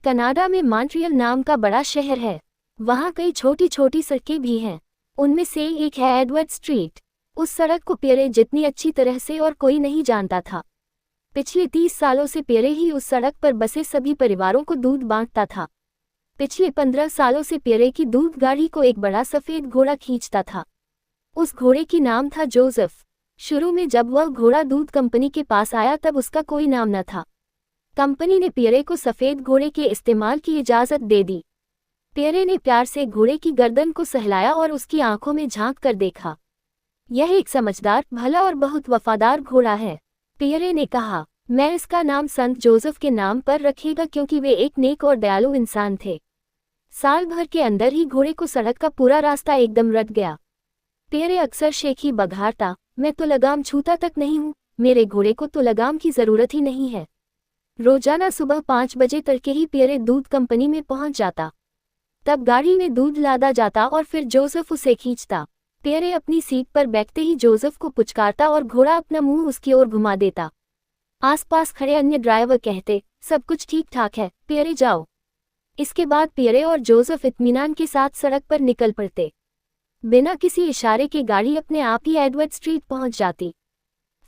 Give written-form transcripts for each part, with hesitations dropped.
Canada में Montreal नाम का बड़ा शहर है। वहाँ कई छोटी छोटी सड़कें भी हैं। उनमें से एक है एडवर्ड स्ट्रीट। उस सड़क को पियरे जितनी अच्छी तरह से और कोई नहीं जानता था। पिछले 30 सालों से पियरे ही उस सड़क पर बसे सभी परिवारों को दूध बांटता था। पिछले 15 सालों से पियरे की दूध गाड़ी को एक बड़ा सफ़ेद घोड़ा खींचता था। उस घोड़े की नाम था जोसेफ। शुरू में जब वह घोड़ा दूध कंपनी के पास आया तब उसका कोई नाम न था। कंपनी ने पियरे को सफ़ेद घोड़े के इस्तेमाल की इजाज़त दे दी। पियरे ने प्यार से घोड़े की गर्दन को सहलाया और उसकी आंखों में झांक कर देखा। यह एक समझदार, भला और बहुत वफादार घोड़ा है। पियरे ने कहा, मैं इसका नाम संत जोसेफ के नाम पर रखेगा क्योंकि वे एक नेक और दयालु इंसान थे। साल भर के अंदर ही घोड़े को सड़क का पूरा रास्ता एकदम रट गया। पियरे अक्सर शेखी बघारता, मैं तो लगाम छूता तक नहीं हूँ, मेरे घोड़े को तो लगाम की ज़रूरत ही नहीं है। रोजाना सुबह 5 बजे तड़के ही पियरे दूध कंपनी में पहुंच जाता। तब गाड़ी में दूध लादा जाता और फिर जोसेफ उसे खींचता। पियरे अपनी सीट पर बैठते ही जोसेफ को पुचकारता और घोड़ा अपना मुंह उसकी ओर घुमा देता। आसपास खड़े अन्य ड्राइवर कहते, सब कुछ ठीक ठाक है, पियरे जाओ। इसके बाद पियरे और जोसेफ इत्मीनान के साथ सड़क पर निकल पड़ते। बिना किसी इशारे के गाड़ी अपने आप ही एडवर्ड स्ट्रीट पहुंच जाती।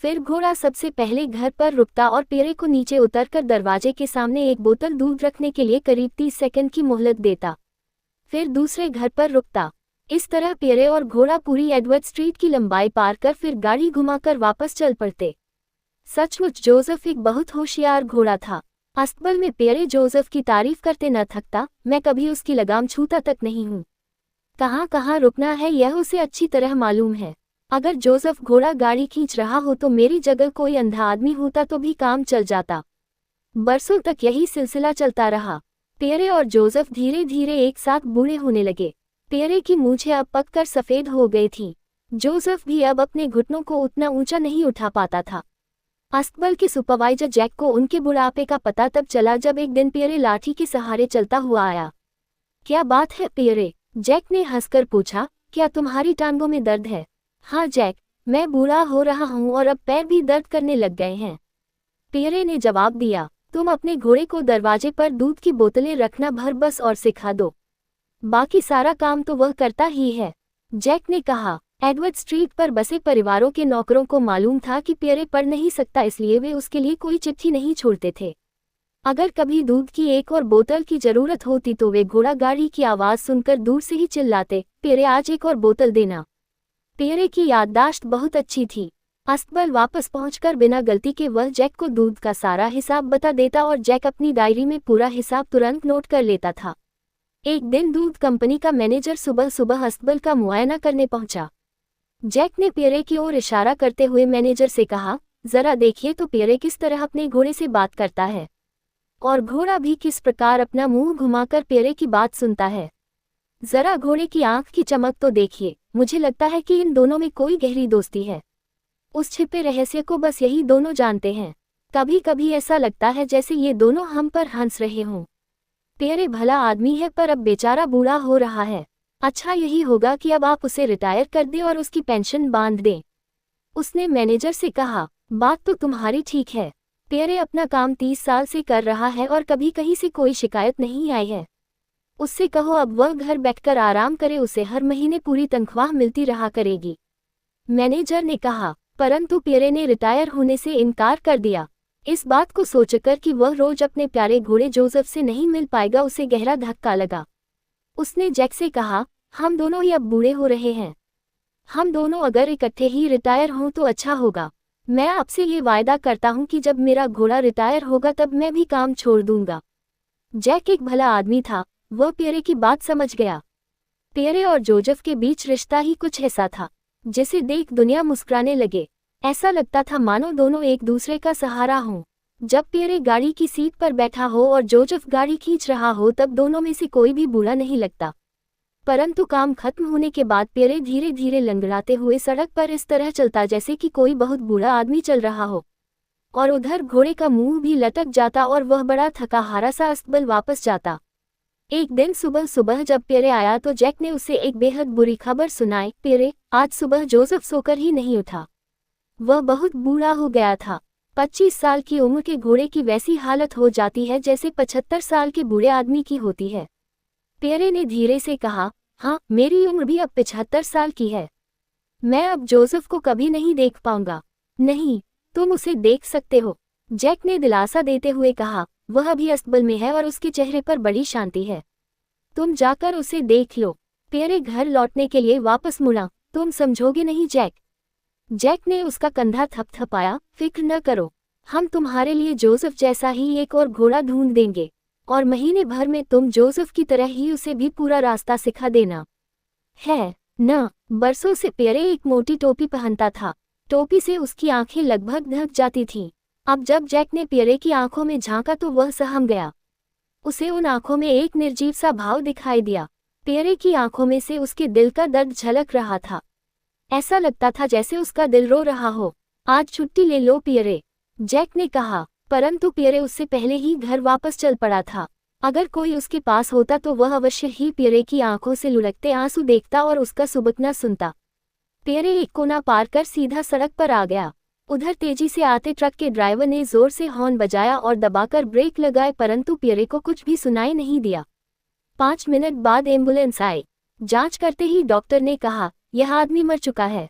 फिर घोड़ा सबसे पहले घर पर रुकता और पियरे को नीचे उतरकर दरवाजे के सामने एक बोतल दूध रखने के लिए करीब 30 सेकंड की मोहलत देता। फिर दूसरे घर पर रुकता। इस तरह पियरे और घोड़ा पूरी एडवर्ड स्ट्रीट की लंबाई पार कर फिर गाड़ी घुमाकर वापस चल पड़ते। सचमुच जोसेफ एक बहुत होशियार घोड़ा था। अस्तबल में पियरे जोसेफ की तारीफ करते न थकता, मैं कभी उसकी लगाम छूता तक नहीं हूँ। कहाँ कहाँ रुकना है यह उसे अच्छी तरह मालूम है। अगर जोसेफ घोड़ा गाड़ी खींच रहा हो तो मेरी जगह कोई अंधा आदमी होता तो भी काम चल जाता। बरसों तक यही सिलसिला चलता रहा। पियरे और जोसेफ धीरे धीरे एक साथ बूढ़े होने लगे। पियरे की मूंछें अब पककर सफ़ेद हो गई थी। जोसेफ भी अब अपने घुटनों को उतना ऊंचा नहीं उठा पाता था। अस्तबल के सुपरवाइजर जैक को उनके बुढ़ापे का पता तब चला जब एक दिन पियरे लाठी के सहारे चलता हुआ आया। क्या बात है पियरे? जैक ने हंसकर पूछा, क्या तुम्हारी टांगों में दर्द है? हाँ जैक, मैं बूढ़ा हो रहा हूँ और अब पैर भी दर्द करने लग गए हैं। पियरे ने जवाब दिया, तुम अपने घोड़े को दरवाजे पर दूध की बोतलें रखना भर बस और सिखा दो, बाकी सारा काम तो वह करता ही है। जैक ने कहा। एडवर्ड स्ट्रीट पर बसे परिवारों के नौकरों को मालूम था कि पियरे पढ़ नहीं सकता, इसलिए वे उसके लिए कोई चिट्ठी नहीं छोड़ते थे। अगर कभी दूध की एक और बोतल की जरूरत होती तो वे घोड़ा गाड़ी की आवाज़ सुनकर दूर से ही चिल्लाते, पियरे आज एक और बोतल देना। पियरे की याददाश्त बहुत अच्छी थी। अस्तबल वापस पहुंचकर बिना गलती के वह जैक को दूध का सारा हिसाब बता देता और जैक अपनी डायरी में पूरा हिसाब तुरंत नोट कर लेता था। एक दिन दूध कंपनी का मैनेजर सुबह सुबह अस्तबल का मुआयना करने पहुंचा। जैक ने पियरे की ओर इशारा करते हुए मैनेजर से कहा, जरा देखिए तो पियरे किस तरह अपने घोड़े से बात करता है और घोड़ा भी किस प्रकार अपना मुंह घुमाकर पियरे की बात सुनता है। जरा घोड़े की आंख की चमक तो देखिए, मुझे लगता है कि इन दोनों में कोई गहरी दोस्ती है। उस छिपे रहस्य को बस यही दोनों जानते हैं। कभी कभी ऐसा लगता है जैसे ये दोनों हम पर हंस रहे हों। पियरे भला आदमी है पर अब बेचारा बूढ़ा हो रहा है। अच्छा यही होगा कि अब आप उसे रिटायर कर दें और उसकी पेंशन बांध दें। उसने मैनेजर से कहा, बात तो तुम्हारी ठीक है। पियरे अपना काम 30 साल से कर रहा है और कभी कहीं से कोई शिकायत नहीं आई है। उससे कहो अब वह घर बैठकर आराम करे, उसे हर महीने पूरी तनख्वाह मिलती रहा करेगी। मैनेजर ने कहा, परंतु पियरे ने रिटायर होने से इनकार कर दिया। इस बात को सोचकर कि वह रोज अपने प्यारे घोड़े जोसेफ से नहीं मिल पाएगा उसे गहरा धक्का लगा। उसने जैक से कहा, हम दोनों ही अब बूढ़े हो रहे हैं। हम दोनों अगर इकट्ठे ही रिटायर हों तो अच्छा होगा। मैं आपसे ये वायदा करता हूँ कि जब मेरा घोड़ा रिटायर होगा तब मैं भी काम छोड़ दूंगा। जैक एक भला आदमी था, वह पियरे की बात समझ गया। पियरे और जोसेफ के बीच रिश्ता ही कुछ ऐसा था जिसे देख दुनिया मुस्कुराने लगे। ऐसा लगता था मानो दोनों एक दूसरे का सहारा हों। जब पियरे गाड़ी की सीट पर बैठा हो और जोसेफ गाड़ी खींच रहा हो तब दोनों में से कोई भी बुरा नहीं लगता। परंतु काम खत्म होने के बाद पियरे धीरे धीरे लंगड़ाते हुए सड़क पर इस तरह चलता जैसे कि कोई बहुत बूढ़ा आदमी चल रहा हो, और उधर घोड़े का मुंह भी लटक जाता और वह बड़ा थका हारा सा अस्तबल वापस जाता। एक दिन सुबह सुबह जब पियरे आया तो जैक ने उसे एक बेहद बुरी खबर सुनाई। पियरे, आज सुबह जोसेफ सोकर ही नहीं उठा। वह बहुत बूढ़ा हो गया था। 25 साल की उम्र के घोड़े की वैसी हालत हो जाती है जैसे 75 साल के बूढ़े आदमी की होती है। पियरे ने धीरे से कहा, हाँ, मेरी उम्र भी अब 75 साल की है। मैं अब जोसेफ को कभी नहीं देख पाऊंगा। नहीं, तुम उसे देख सकते हो, जैक ने दिलासा देते हुए कहा। वह अभी अस्तबल में है और उसके चेहरे पर बड़ी शांति है। तुम जाकर उसे देख लो। पियरे घर लौटने के लिए वापस मुड़ा। तुम समझोगे नहीं जैक? जैक ने उसका कंधा थपथपाया। फिक्र न करो, हम तुम्हारे लिए जोसेफ जैसा ही एक और घोड़ा ढूंढ देंगे, और महीने भर में तुम जोसेफ की तरह ही उसे भी पूरा रास्ता सिखा देना। है न? बरसों से पियरे एक मोटी टोपी पहनता था। टोपी से उसकी आंखें लगभग ढक जाती थीं। अब जब जैक ने पियरे की आंखों में झांका तो वह सहम गया। उसे उन आंखों में एक निर्जीव सा भाव दिखाई दिया। पियरे की आंखों में से उसके दिल का दर्द झलक रहा था। ऐसा लगता था जैसे उसका दिल रो रहा हो। आज छुट्टी ले लो पियरे, जैक ने कहा, परंतु पियरे उससे पहले ही घर वापस चल पड़ा था। अगर कोई उसके पास होता तो वह अवश्य ही पियरे की आंखों से लुढ़कते आंसू देखता और उसका सुबकना सुनता। पियरे एक कोना पार कर सीधा सड़क पर आ गया। उधर तेजी से आते ट्रक के ड्राइवर ने जोर से हॉर्न बजाया और दबाकर ब्रेक लगाए, परंतु पियरे को कुछ भी सुनाई नहीं दिया। 5 मिनट बाद एम्बुलेंस आई। जांच करते ही डॉक्टर ने कहा, यह आदमी मर चुका है।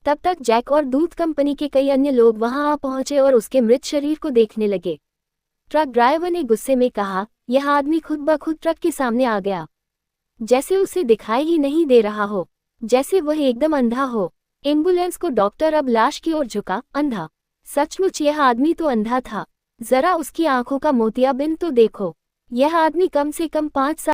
तब तक जैक और दूध कंपनी के कई अन्य लोग वहां आ पहुंचे और उसके मृत शरीर को देखने लगे। ट्रक ड्राइवर ने गुस्से में कहा, यह आदमी खुद ब खुद ट्रक के सामने आ गया, जैसे उसे दिखाई ही नहीं दे रहा हो, जैसे वह एकदम अंधा हो। एम्बुलेंस को डॉक्टर अब लाश की ओर झुका। अंधा? सचमुच यह आदमी तो अंधा था। जरा उसकी आंखों का मोतियाबिंद तो देखो। यह आदमी कम से कम 5 साल